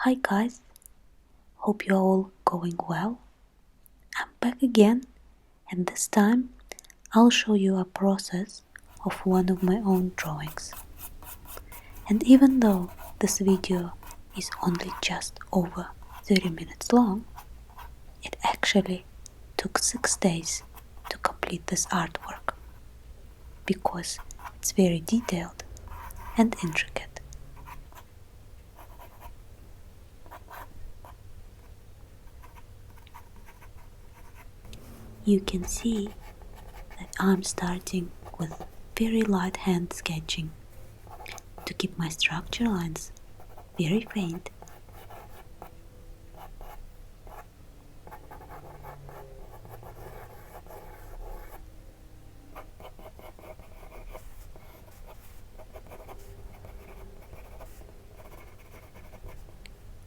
Hi guys, hope you're all going well. I'm back again, and this time I'll show you a process of one of my own drawings. And even though this video is only just over 30 minutes long, it actually took 6 days to complete this artwork because it's very detailed and intricate. You can see that I'm starting with very light hand sketching to keep my structure lines very faint.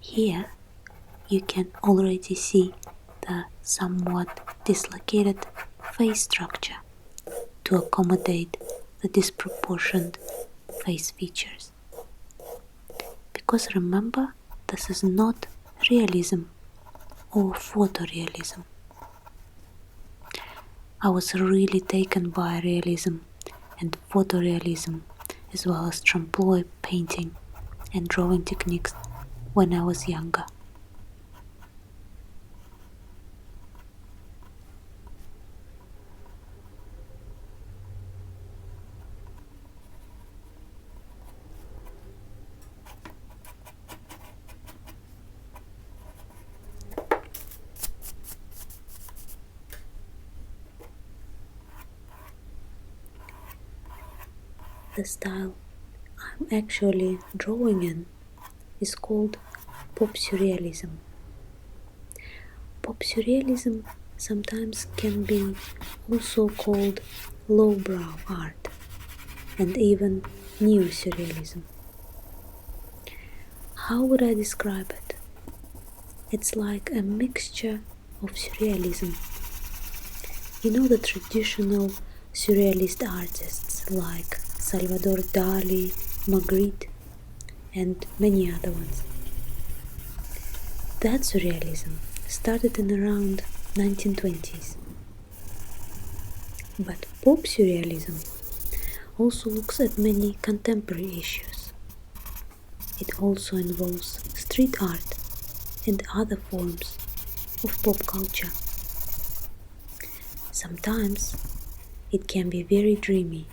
Here you can already see the somewhat dislocated face structure to accommodate the disproportioned face features. Because remember, this is not realism or photorealism. I was really taken by realism and photorealism as well as trompe-l'oeil painting and drawing techniques when I was younger. The style I'm actually drawing in is called pop surrealism. Pop surrealism sometimes can be also called lowbrow art and even neo-surrealism. How would I describe it? It's like a mixture of surrealism. You know the traditional surrealist artists like Salvador Dali, Magritte, and many other ones. That surrealism started in around 1920s. But pop surrealism also looks at many contemporary issues. It also involves street art and other forms of pop culture. Sometimes it can be very dreamy,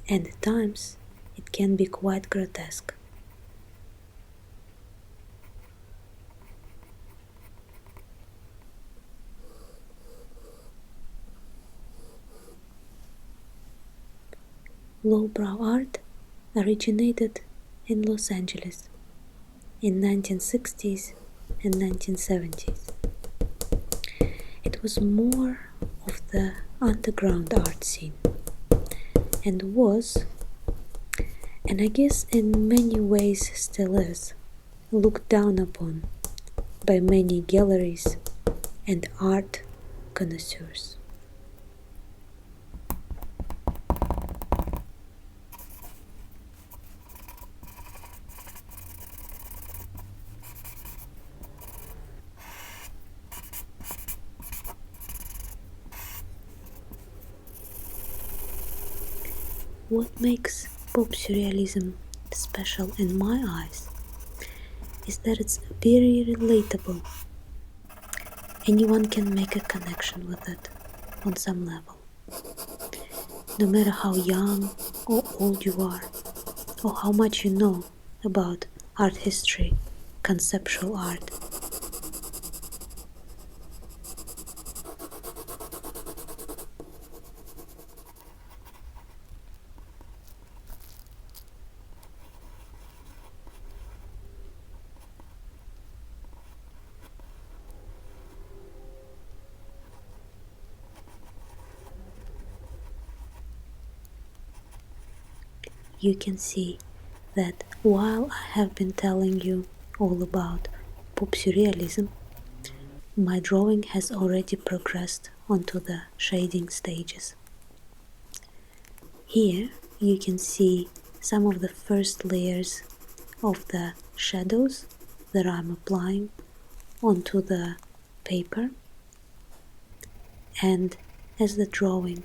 and at times it can be quite grotesque. Lowbrow art originated in Los Angeles in 1960s and 1970s. It was more of the underground art scene and was, and I guess in many ways still is, looked down upon by many galleries and art connoisseurs. What makes pop surrealism special in my eyes is that it's very relatable. Anyone can make a connection with it on some level. No matter how young or old you are, or how much you know about art history, conceptual art. You can see that while I have been telling you all about pop surrealism, my drawing has already progressed onto the shading stages. Here you can see some of the first layers of the shadows that I'm applying onto the paper, and as the drawing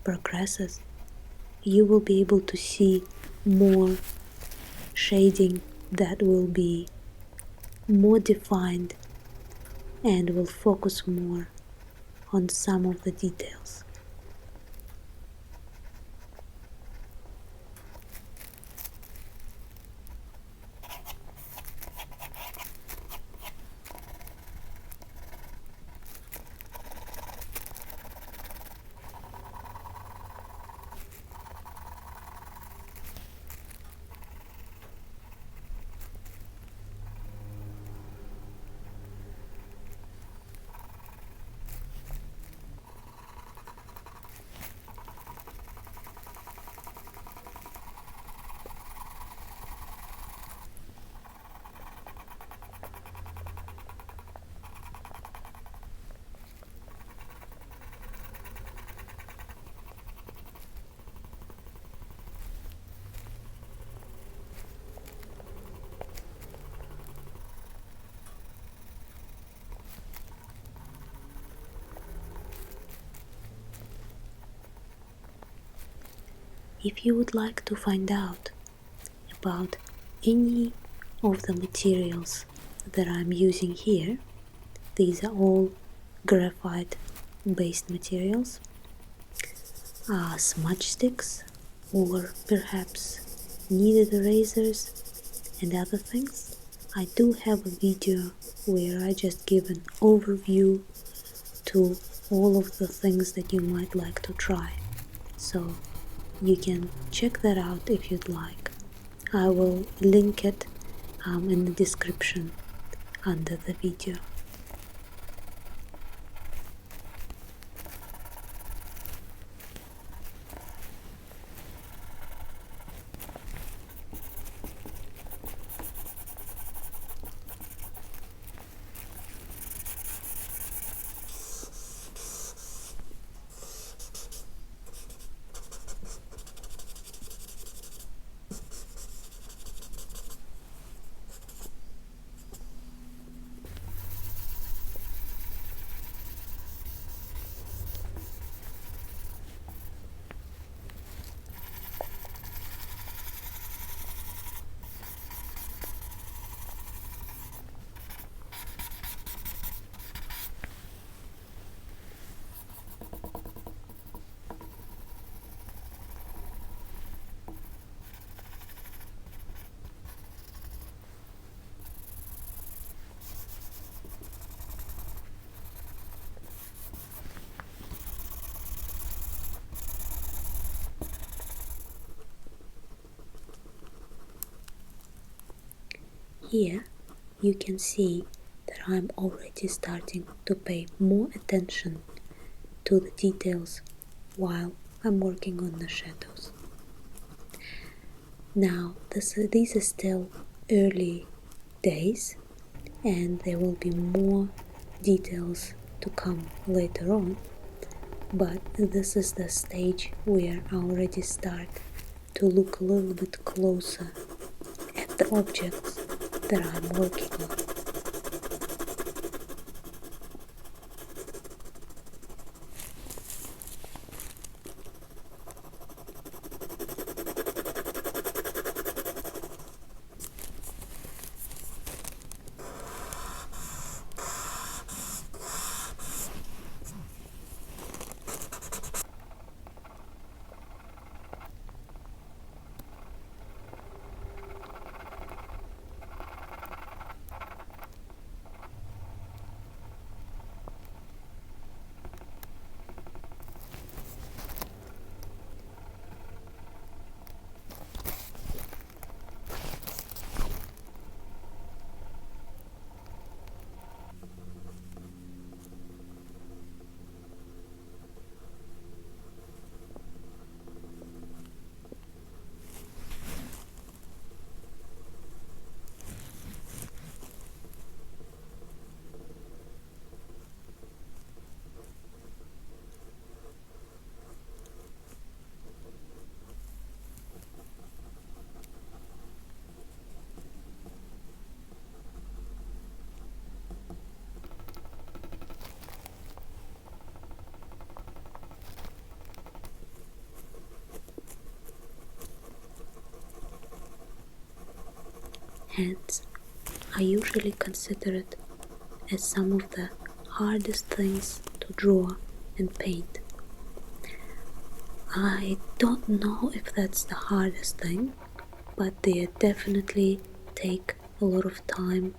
progresses, you will be able to see more shading that will be more defined and will focus more on some of the details. If you would like to find out about any of the materials that I'm using here, these are all graphite based materials, smudge sticks, or perhaps kneaded erasers and other things. I do have a video where I just give an overview to all of the things that you might like to try, so you can check that out if you'd like. I will link it in the description under the video. Here you can see that I'm already starting to pay more attention to the details while I'm working on the shadows. Now these are still early days and there will be more details to come later on, but this is the stage where I already start to look a little bit closer at the objects that I'm working on. Hence, I usually consider it as some of the hardest things to draw and paint. I don't know if that's the hardest thing, but they definitely take a lot of time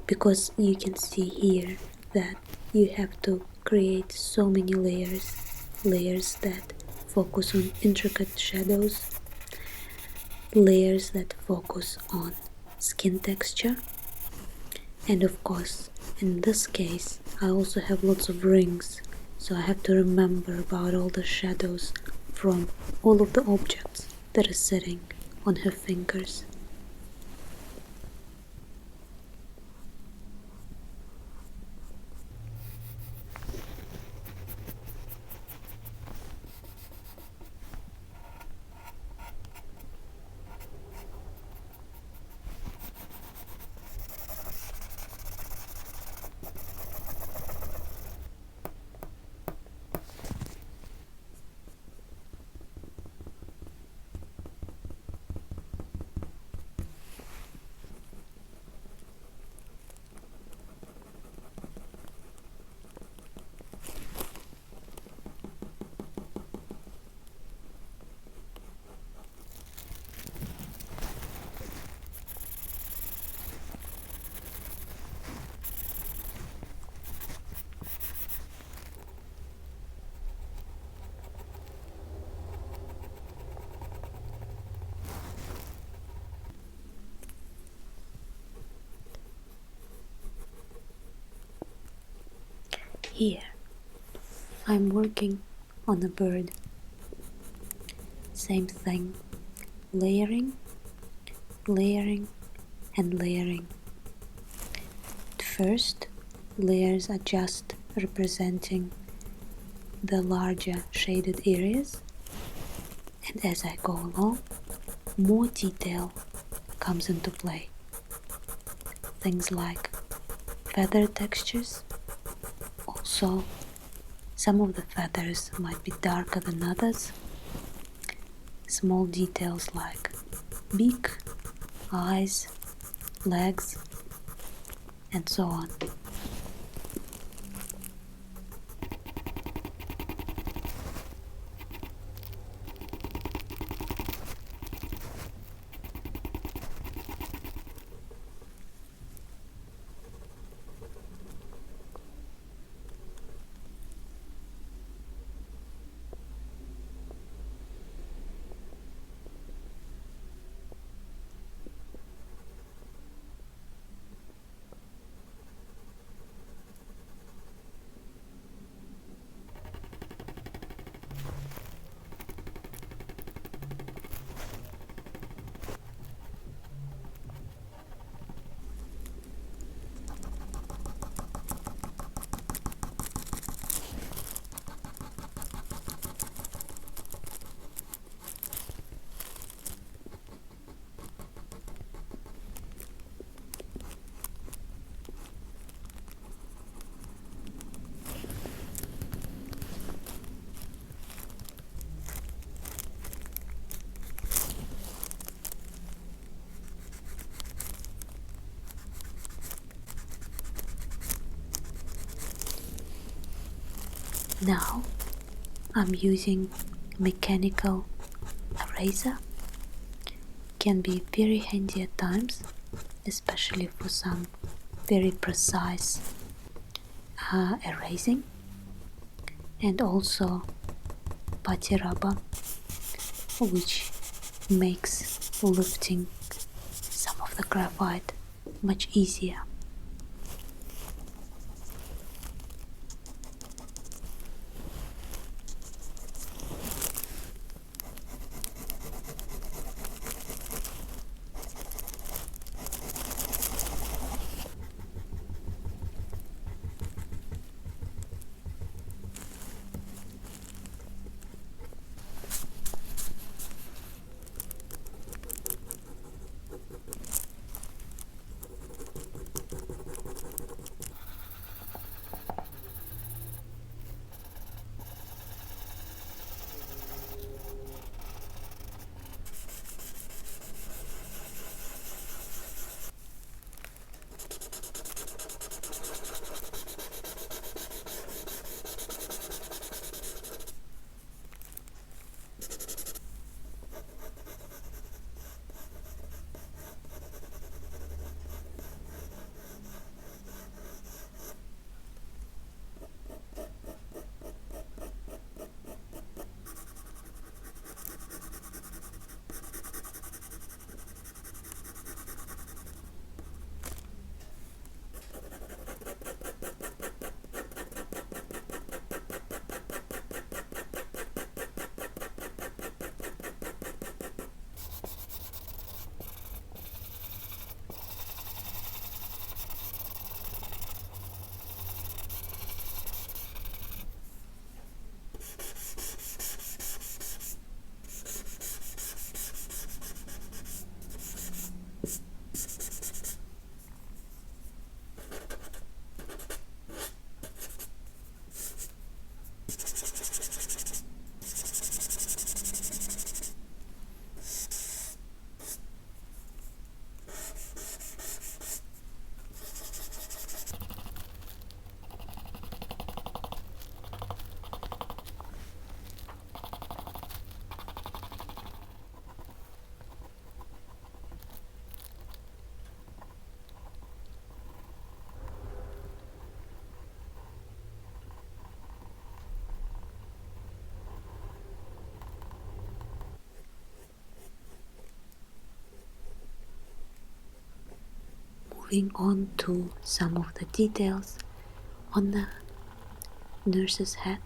because you can see here that you have to create so many layers that focus on intricate shadows, layers that focus on skin texture, and of course in this case I also have lots of rings, so I have to remember about all the shadows from all of the objects that are sitting on her fingers. Here I'm working on a bird. Same thing, layering, layering and layering. At first, layers are just representing the larger shaded areas, and as I go along, more detail comes into play. Things like feather textures. Also, some of the feathers might be darker than others. Small details like beak, eyes, legs, and so on. Now I'm using mechanical eraser. Can be very handy at times, especially for some very precise erasing, and also putty rubber, which makes lifting some of the graphite much easier. Moving on to some of the details on the nurse's head.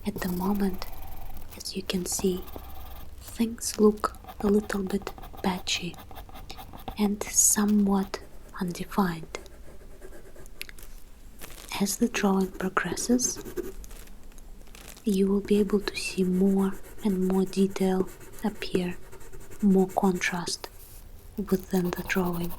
At the moment, as you can see, things look a little bit patchy and somewhat undefined. As the drawing progresses, you will be able to see more and more detail appear, more contrast within the drawing.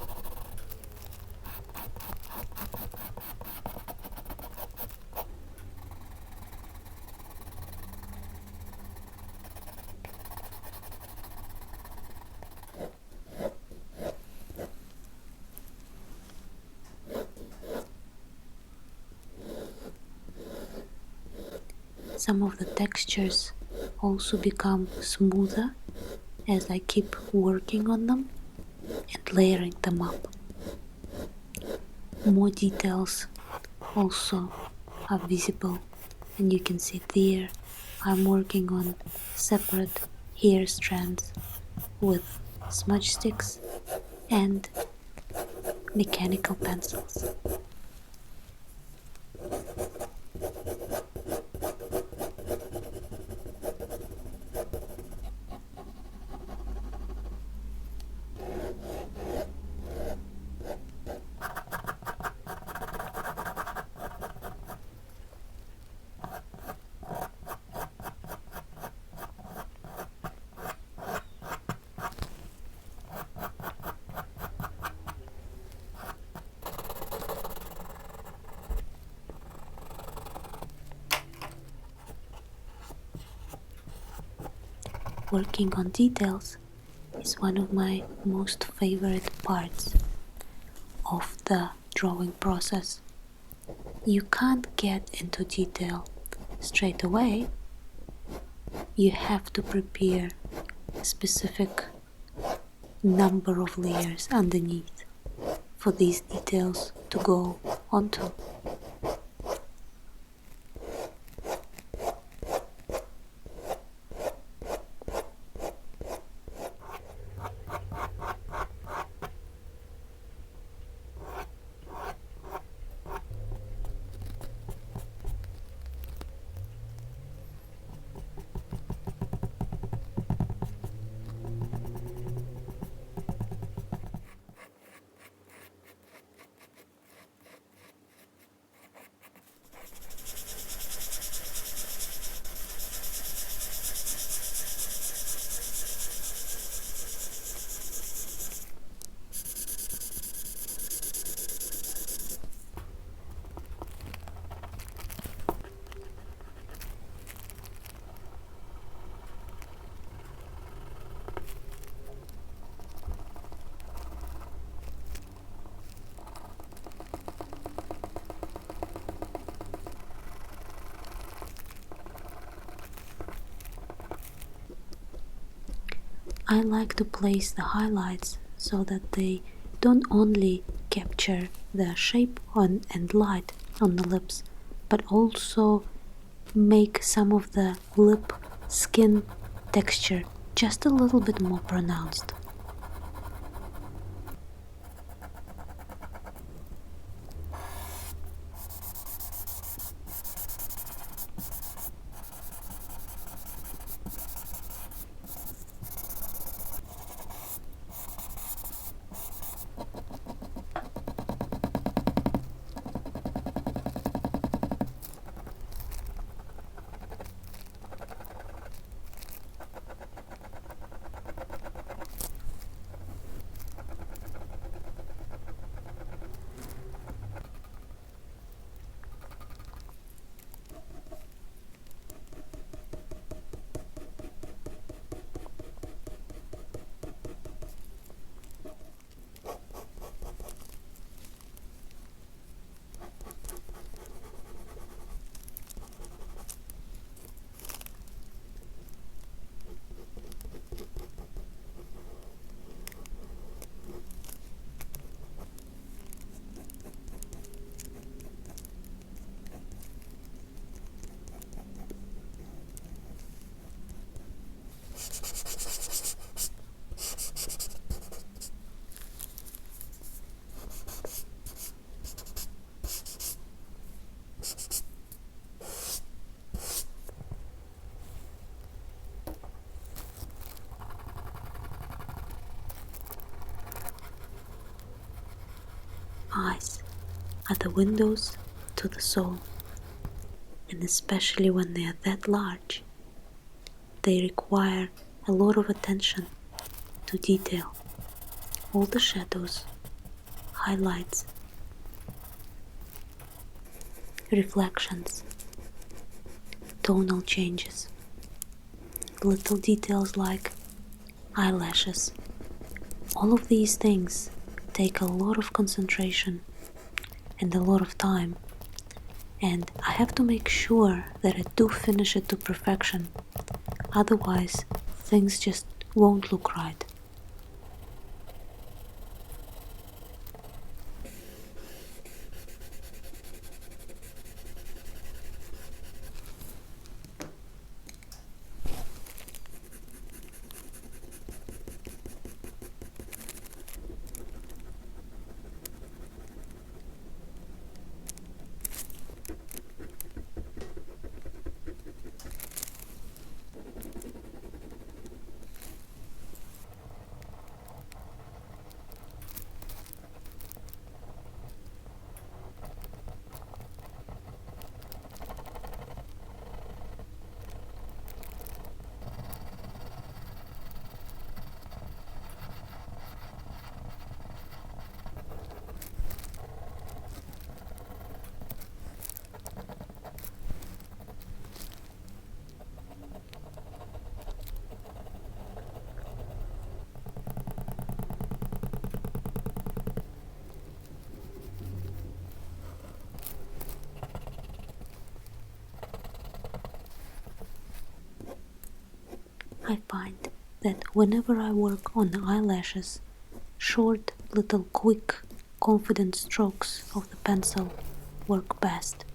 Some of the textures also become smoother as I keep working on them and layering them up. More details also are visible, and you can see there I'm working on separate hair strands with smudge sticks and mechanical pencils. Working on details is one of my most favorite parts of the drawing process. You can't get into detail straight away. You have to prepare a specific number of layers underneath for these details to go onto. I like to place the highlights so that they don't only capture the shape and light on the lips, but also make some of the lip skin texture just a little bit more pronounced. Eyes are the windows to the soul, and especially when they are that large, they require a lot of attention to detail. All the shadows, highlights, reflections, tonal changes, little details like eyelashes. All of these things take a lot of concentration and a lot of time, and I have to make sure that I do finish it to perfection, otherwise things just won't look right. I find that whenever I work on the eyelashes, short, little, quick, confident strokes of the pencil work best.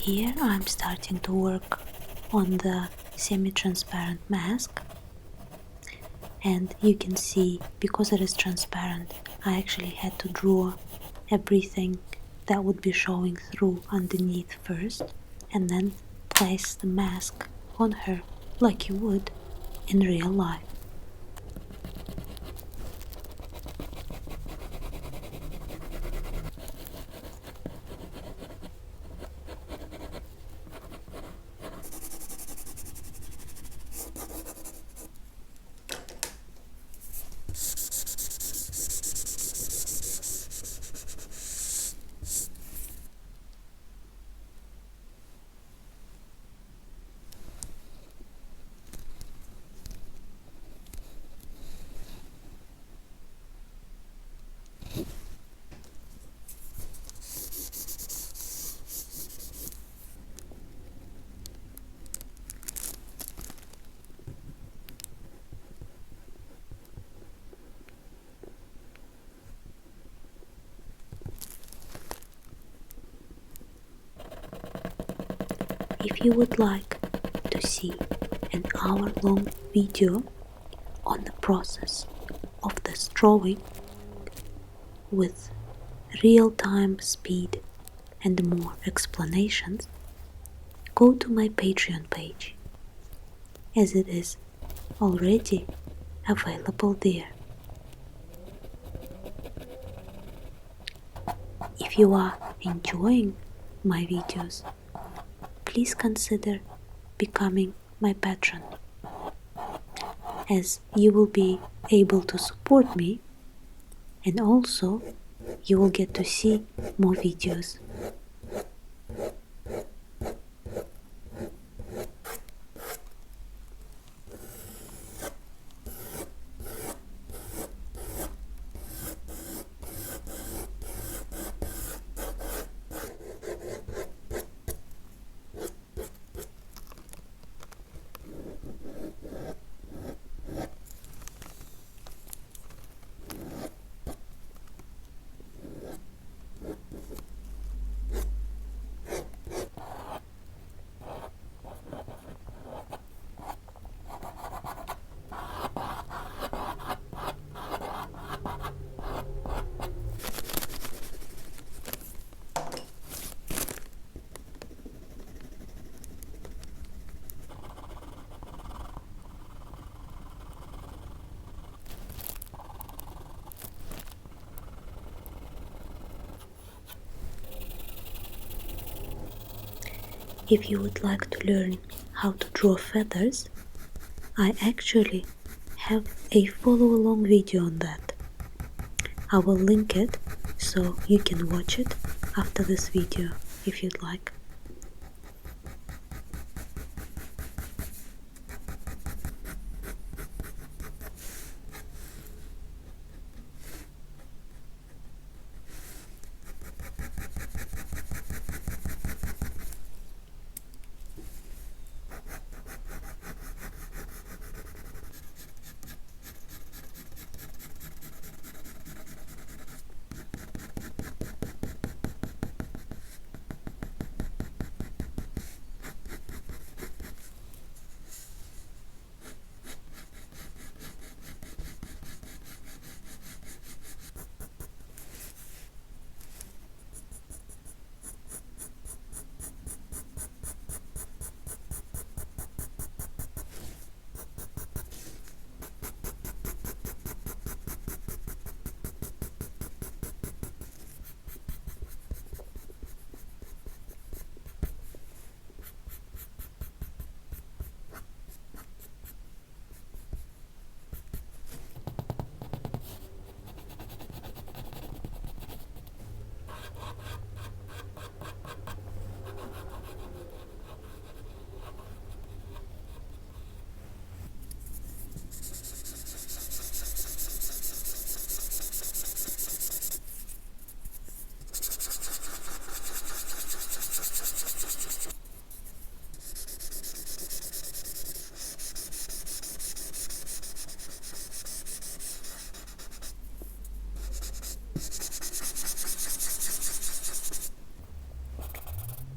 Here I'm starting to work on the semi-transparent mask, and you can see because it is transparent I actually had to draw everything that would be showing through underneath first and then place the mask on her like you would in real life. If you would like to see an hour-long video on the process of this drawing with real-time speed and more explanations, go to my Patreon page, as it is already available there. If you are enjoying my videos, please consider becoming my patron, as you will be able to support me and also you will get to see more videos. If you would like to learn how to draw feathers, I actually have a follow-along video on that. I will link it so you can watch it after this video if you'd like.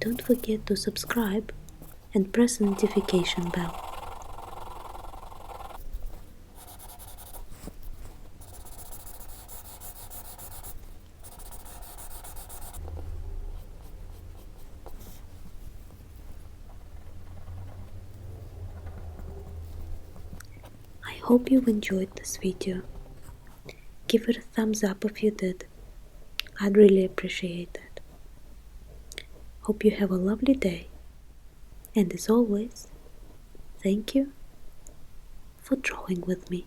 don't forget to subscribe and press the notification bell. I hope you enjoyed this video. Give it a thumbs up if you did. I'd really appreciate it. Hope you have a lovely day. And as always, thank you for drawing with me.